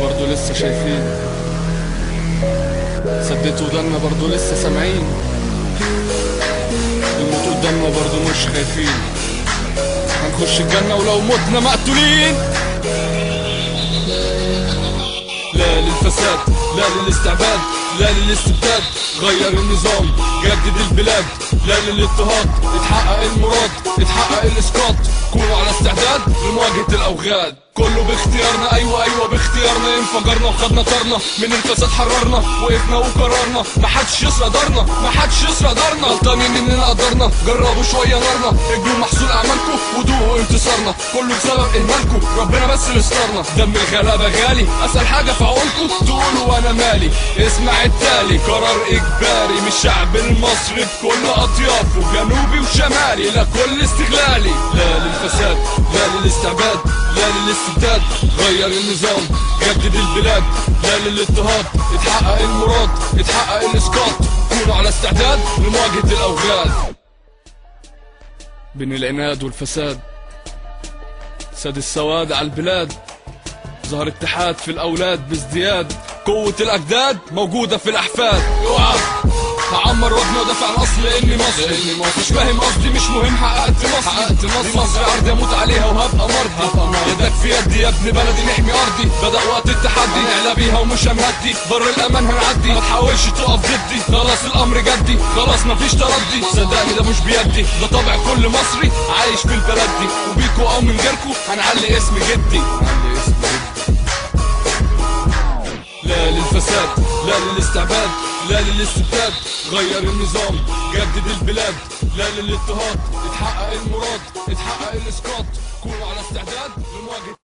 برضو لسه شايفين، سدت ودنا برضو لسه سامعين، الموت قدامنا برضو مش خايفين، هنخش الجنة ولو متنا مقتولين. لا للفساد، لا للاستعباد، لا للاستبداد، غير النظام جدد البلاد. لا للاضطهاد، اتحقق المراد، اتحقق الاسقاط، كونوا على استعداد لمواجهة الاوغاد. كله باختيارنا، ايوه باختيارنا، انفجرنا وخدنا طارنا من الفساد، حررنا وقفنا وقررنا، محدش يسرق دارنا، محدش يسرق دارنا، غلطانين اننا قدرنا، جربوا شويه نارنا، اجروا محصول اعمالكم ودوقوا انتصارنا، كله بسبب اهمالكم، ربنا بس اللي استرنا. دم الغلابه غالي، اسهل حاجه في عقولكم تقولوا وانا مالي. اسمع التالي، قرار اجباري من الشعب المصري بكل اطيافه، جنوبي وشمالي، لا كل استغلالي. لا للفساد، لا للاستعباد، لا للاستبداد، غير النظام جدد البلاد. لا للاضطهاد، اتحقق المراد، اتحقق الاسقاط، كونوا على استعداد لمواجهة الاوغاد. بين العناد والفساد ساد السواد على البلاد، ظهر اتحاد في الاولاد بازدياد، قوة الاجداد موجودة في الاحفاد. هعمر وابني ودافع عن اصل اني مصري، مش فاهم قصدي، مش مهم، حققت مصر عرضي، اموت عليها وهبقى مرضي. يدك في يدي يا ابن بلدي، نحمي ارضي، بدأ وقت التحدي، نعلى بيها ومش هنهدي، بر الامان هنعدي، ما تحاولش تقف ضدي، خلاص الامر جدي، خلاص مفيش تردي، صدقني ده مش بيدي، ده طبع كل مصري عايش في البلد دي، وبيكوا او من غيركوا هنعلي اسم جدي. لا للفساد، لا للاستعباد، لا للاستبداد، غير النظام جدد البلاد. لا للاضطهاد، اتحقق المراد، اتحقق الاسقاط، كونوا على استعداد لمواجهة